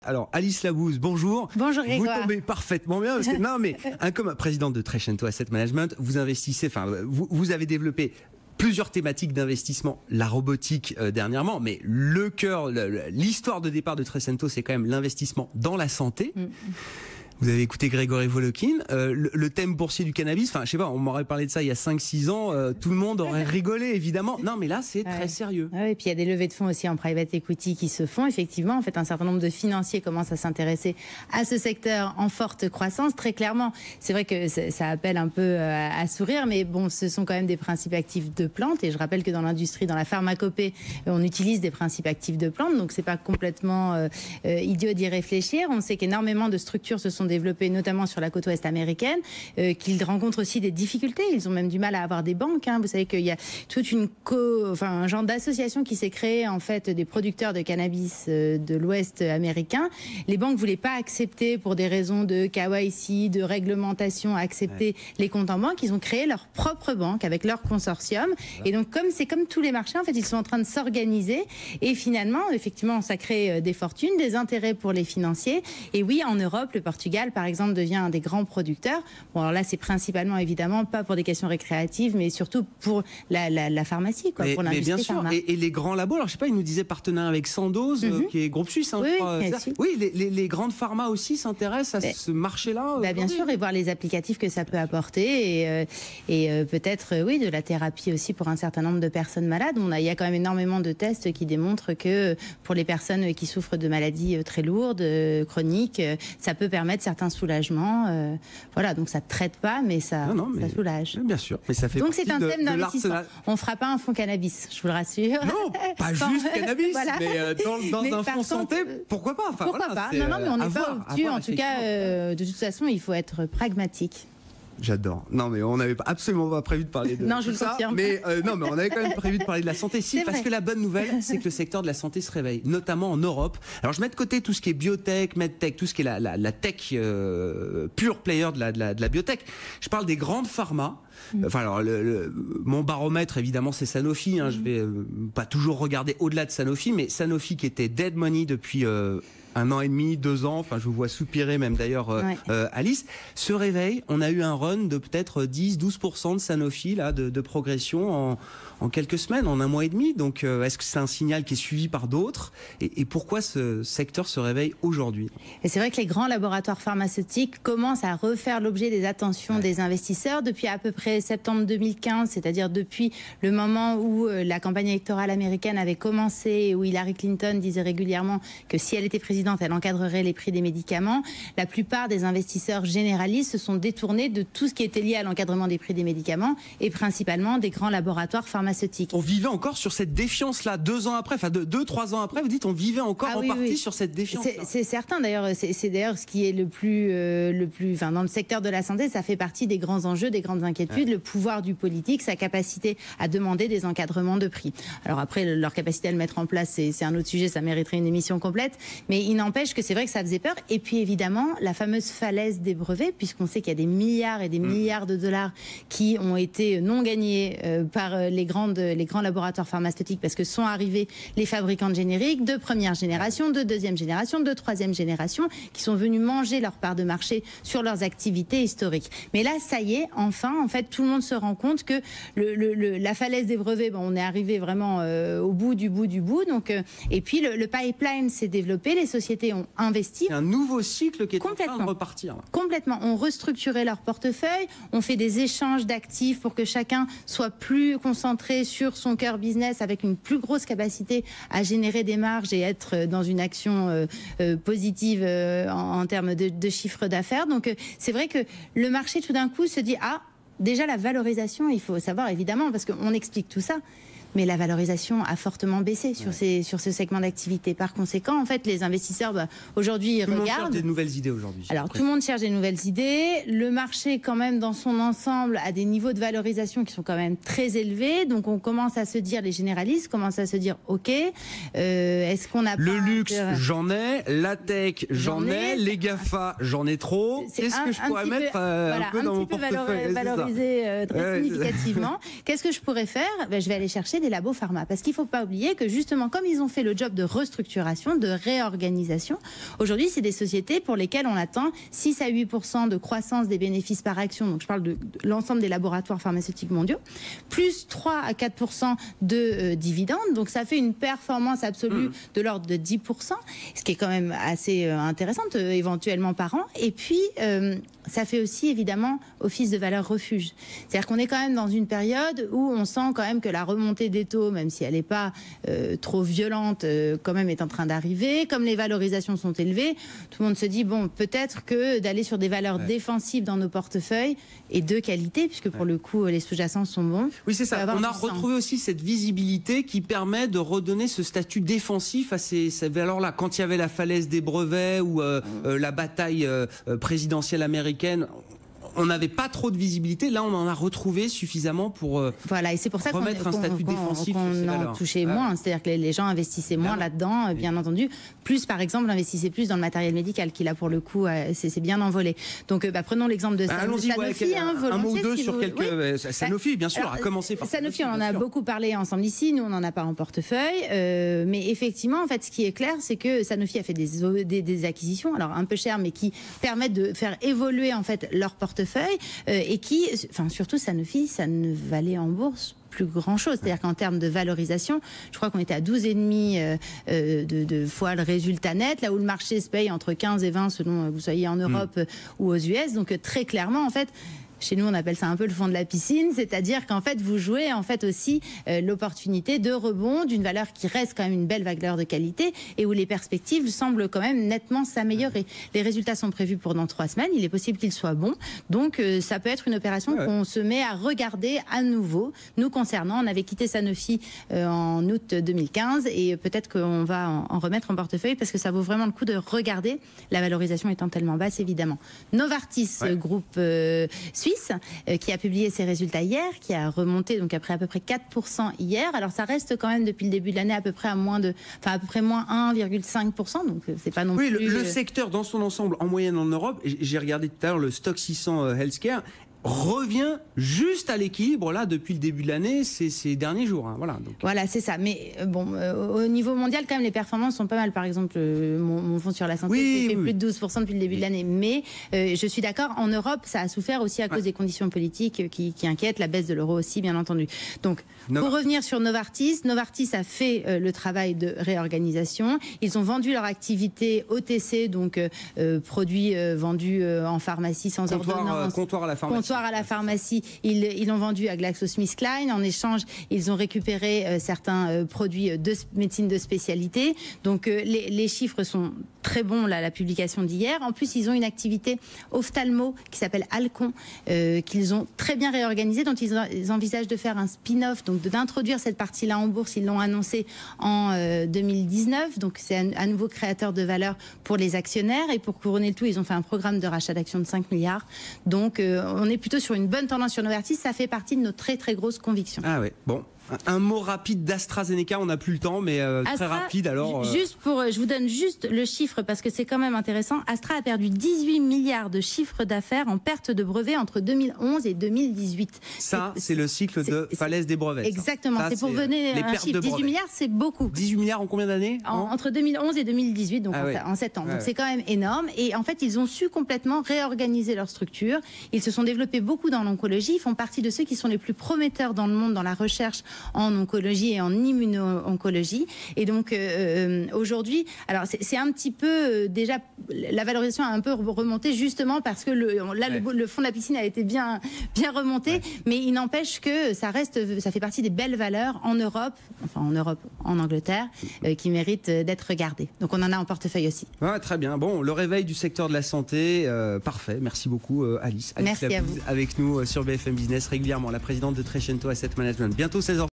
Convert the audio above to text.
Alors, Alice Labouze, bonjour. Bonjour Grégoire. Vous tombez parfaitement bien parce que, non, mais comme présidente de Trecento Asset Management, vous investissez, enfin, vous avez développé plusieurs thématiques d'investissement, la robotique dernièrement, mais le cœur, l'histoire de départ de Trecento, c'est quand même l'investissement dans la santé. Vous avez écouté Grégory Volokin, le thème boursier du cannabis, enfin je sais pas, on m'aurait parlé de ça il y a 5-6 ans, tout le monde aurait rigolé évidemment. Non mais là c'est très sérieux. Et puis il y a des levées de fonds aussi en private equity qui se font effectivement. En fait, un certain nombre de financiers commencent à s'intéresser à ce secteur en forte croissance. Très clairement, c'est vrai que ça appelle un peu à sourire, mais bon, ce sont quand même des principes actifs de plantes. Et je rappelle que dans l'industrie, dans la pharmacopée, on utilise des principes actifs de plantes, donc c'est pas complètement idiot d'y réfléchir. On sait qu'énormément de structures se sont développées, notamment sur la côte ouest américaine, qu'ils rencontrent aussi des difficultés. Ils ont même du mal à avoir des banques. Vous savez qu'il y a toute un genre d'association qui s'est créée en fait des producteurs de cannabis de l'ouest américain. Les banques voulaient pas accepter pour des raisons de KYC, de réglementation, accepter les comptes en banque. Ils ont créé leur propre banque avec leur consortium. Et donc c'est comme tous les marchés, en fait, ils sont en train de s'organiser. Et finalement, effectivement, ça crée des fortunes, des intérêts pour les financiers. Et oui, en Europe, le Portugal, par exemple, devient un des grands producteurs. Bon, alors là, c'est principalement, évidemment, pas pour des questions récréatives, mais surtout pour la pharmacie, quoi, pour l'industrie. Mais bien sûr, et les grands labos, alors je sais pas, ils nous disaient partenaire avec Sandoz, qui est groupe suisse. Oui, les grandes pharma aussi s'intéressent à ce marché-là. Bien sûr, et voir les applicatifs que ça peut apporter, et peut-être, oui, de la thérapie aussi pour un certain nombre de personnes malades. Il y a quand même énormément de tests qui démontrent que pour les personnes qui souffrent de maladies très lourdes, chroniques, ça peut permettre certains soulagements. Voilà, donc ça ne traite pas, mais ça soulage. Bien sûr, mais ça fait donc c'est un thème d'investissement. On ne fera pas un fonds cannabis, je vous le rassure. Non, pas juste cannabis, voilà. Mais dans un fonds santé, pourquoi pas, pourquoi pas. Non, mais on n'est pas au-dessus. En tout cas, de toute façon, il faut être pragmatique. J'adore. Non, mais on n'avait absolument pas prévu de parler de non, je ça. Confirme. Mais non, mais on avait quand même prévu de parler de la santé. Si, parce que la bonne nouvelle, c'est que le secteur de la santé se réveille, notamment en Europe. Alors, je mets de côté tout ce qui est biotech, medtech, tout ce qui est la tech pure player de la biotech. Je parle des grandes pharma. Enfin, alors, mon baromètre, évidemment, c'est Sanofi. Je vais pas toujours regarder au-delà de Sanofi, mais Sanofi qui était dead money depuis 1 an et demi, 2 ans, enfin je vous vois soupirer même d'ailleurs Alice, se réveille, on a eu un run de peut-être 10-12% de Sanofi là, de progression en quelques semaines, en 1 mois et demi, donc est-ce que c'est un signal qui est suivi par d'autres et pourquoi ce secteur se réveille aujourd'hui? Et c'est vrai que les grands laboratoires pharmaceutiques commencent à refaire l'objet des attentions des investisseurs depuis à peu près septembre 2015, c'est-à-dire depuis le moment où la campagne électorale américaine avait commencé et où Hillary Clinton disait régulièrement que si elle était présidente, elle encadrerait les prix des médicaments. La plupart des investisseurs généralistes se sont détournés de tout ce qui était lié à l'encadrement des prix des médicaments et principalement des grands laboratoires pharmaceutiques. On vivait encore sur cette défiance-là 2 ans après, enfin 2-3 ans après, vous dites on vivait encore partie sur cette défiance. C'est certain d'ailleurs, c'est d'ailleurs ce qui est le plus, enfin dans le secteur de la santé, ça fait partie des grands enjeux, des grandes inquiétudes, le pouvoir du politique, sa capacité à demander des encadrements de prix. Alors après, leur capacité à le mettre en place, c'est un autre sujet, ça mériterait une émission complète, mais il n'empêche que c'est vrai que ça faisait peur. Et puis évidemment, la fameuse falaise des brevets, puisqu'on sait qu'il y a des milliards et des milliards de dollars qui ont été non gagnés par les grands laboratoires pharmaceutiques, parce que sont arrivés les fabricants de génériques de première génération, de deuxième génération, de troisième génération, qui sont venus manger leur part de marché sur leurs activités historiques. Mais là, ça y est, enfin, en fait, tout le monde se rend compte que la falaise des brevets, on est arrivé vraiment au bout du bout. Donc, et puis le pipeline s'est développé, les sociétés ont investi. C'est un nouveau cycle qui est en train de repartir. Complètement. On restructuré leur portefeuille, on fait des échanges d'actifs pour que chacun soit plus concentré sur son cœur business avec une plus grosse capacité à générer des marges et être dans une action positive en termes de chiffre d'affaires. Donc c'est vrai que le marché tout d'un coup se dit déjà la valorisation, il faut savoir évidemment, parce qu'on explique tout ça. Mais la valorisation a fortement baissé sur ce segment d'activité. Par conséquent, en fait, les investisseurs, aujourd'hui, ils regardent. Tout le monde cherche des nouvelles idées aujourd'hui. Alors, tout le monde cherche des nouvelles idées. Le marché, quand même, dans son ensemble, a des niveaux de valorisation qui sont quand même très élevés. Donc, on commence à se dire, les généralistes commencent à se dire, OK, est-ce qu'on a le luxe, j'en ai. La tech, j'en ai. Les GAFA, j'en ai trop. Qu'est-ce que je pourrais mettre un peu dans mon portefeuille valoriser très significativement. Qu'est-ce que je pourrais faire? Je vais aller chercher les labos pharma. Parce qu'il ne faut pas oublier que justement, comme ils ont fait le job de restructuration, de réorganisation, aujourd'hui, c'est des sociétés pour lesquelles on attend 6 à 8% de croissance des bénéfices par action. Donc, je parle de l'ensemble des laboratoires pharmaceutiques mondiaux, plus 3 à 4% de dividendes. Donc, ça fait une performance absolue de l'ordre de 10%, ce qui est quand même assez intéressante, éventuellement par an. Et puis, ça fait aussi, évidemment, office de valeur refuge. C'est-à-dire qu'on est quand même dans une période où on sent quand même que la remontée des taux, même si elle n'est pas trop violente, quand même est en train d'arriver. Comme les valorisations sont élevées, tout le monde se dit, bon, peut-être que d'aller sur des valeurs défensives dans nos portefeuilles et de qualité, puisque pour le coup, les sous-jacents sont bons. Oui, c'est ça. On a retrouvé aussi cette visibilité qui permet de redonner ce statut défensif à ces valeurs-là. Quand il y avait la falaise des brevets ou la bataille présidentielle américaine, on n'avait pas trop de visibilité. Là, on en a retrouvé suffisamment pour voilà, et c'est pour ça remettre un statut défensif. Qu'on en touchait moins. C'est-à-dire que les gens investissaient moins là-dedans, bien entendu. Plus, par exemple, investissaient plus dans le matériel médical, qui là, pour le coup, c'est bien envolé. Donc, prenons l'exemple de Sanofi. Un mot ou deux sur quelques... Sanofi, bien sûr, a commencé par Sanofi, on en a beaucoup parlé ensemble ici. Nous, on n'en a pas en portefeuille. Mais effectivement, en fait, ce qui est clair, c'est que Sanofi a fait des acquisitions, alors un peu chères, mais qui permettent de faire évoluer, en fait, leur portefeuille. Et qui, enfin surtout Sanofi, ça ne valait en bourse plus grand chose. C'est-à-dire qu'en termes de valorisation, je crois qu'on était à 12,5 de fois le résultat net, là où le marché se paye entre 15 et 20 selon que vous soyez en Europe ou aux US. Donc très clairement, en fait, chez nous, on appelle ça un peu le fond de la piscine, c'est-à-dire qu'en fait, vous jouez en fait aussi l'opportunité de rebond d'une valeur qui reste quand même une belle valeur de qualité et où les perspectives semblent quand même nettement s'améliorer. Les résultats sont prévus pour dans 3 semaines. Il est possible qu'ils soient bons. Donc, ça peut être une opération qu'on se met à regarder à nouveau. Nous concernant, on avait quitté Sanofi en août 2015 et peut-être qu'on va en remettre en portefeuille parce que ça vaut vraiment le coup de regarder, la valorisation étant tellement basse, évidemment. Novartis, groupe suisse, qui a publié ses résultats hier, qui a remonté donc après à peu près 4% hier. Alors ça reste quand même depuis le début de l'année à peu près à moins 1,5%. Donc c'est pas non plus. Oui, le secteur dans son ensemble en moyenne en Europe. J'ai regardé tout à l'heure le stock 600 Healthcare. Revient juste à l'équilibre là depuis le début de l'année ces derniers jours. Hein. Voilà, donc. Voilà, c'est ça. Mais bon, au niveau mondial, quand même, les performances sont pas mal. Par exemple, mon fonds sur la santé fait plus de 12% depuis le début de l'année. Mais je suis d'accord, en Europe, ça a souffert aussi à cause des conditions politiques qui inquiètent, la baisse de l'euro aussi, bien entendu. Donc, pour revenir sur Novartis, Novartis a fait le travail de réorganisation. Ils ont vendu leur activité OTC, donc produits vendus en pharmacie sans ordonnance. Comptoir à la pharmacie. À la pharmacie, ils l'ont vendu à GlaxoSmithKline. En échange, ils ont récupéré certains produits de médecine de spécialité. Donc les chiffres sont très bons, là, la publication d'hier. En plus, ils ont une activité ophtalmo qui s'appelle Alcon, qu'ils ont très bien réorganisée, dont ils envisagent de faire un spin-off, donc d'introduire cette partie-là en bourse. Ils l'ont annoncé en 2019. Donc c'est à nouveau créateur de valeur pour les actionnaires. Et pour couronner le tout, ils ont fait un programme de rachat d'actions de 5 milliards. Donc on est plutôt sur une bonne tendance sur Novartis. Ça fait partie de nos très très grosses convictions. Ah ouais, bon. Un mot rapide d'AstraZeneca, on n'a plus le temps, mais très rapide alors. Je vous donne juste le chiffre parce que c'est quand même intéressant. Astra a perdu 18 milliards de chiffre d'affaires en perte de brevets entre 2011 et 2018. Ça, c'est le cycle de falaise des brevets. Exactement, c'est pour venir un chiffre. 18 milliards, c'est beaucoup. 18 milliards en combien d'années? Entre 2011 et 2018, donc en 7 ans. Donc c'est quand même énorme. Et en fait, ils ont su complètement réorganiser leur structure. Ils se sont développés beaucoup dans l'oncologie. Ils font partie de ceux qui sont les plus prometteurs dans le monde dans la recherche en oncologie et en immuno-oncologie. Et donc aujourd'hui, alors c'est un petit peu déjà la valorisation a un peu remonté justement parce que le fond de la piscine a été bien remonté, mais il n'empêche que ça fait partie des belles valeurs en Europe, en Angleterre, qui méritent d'être regardées. Donc on en a en portefeuille aussi. Ouais, très bien. Bon, le réveil du secteur de la santé, parfait. Merci beaucoup Alice. Merci à vous. Avec nous sur BFM Business régulièrement, la présidente de Trecento Asset Management. Bientôt 16h.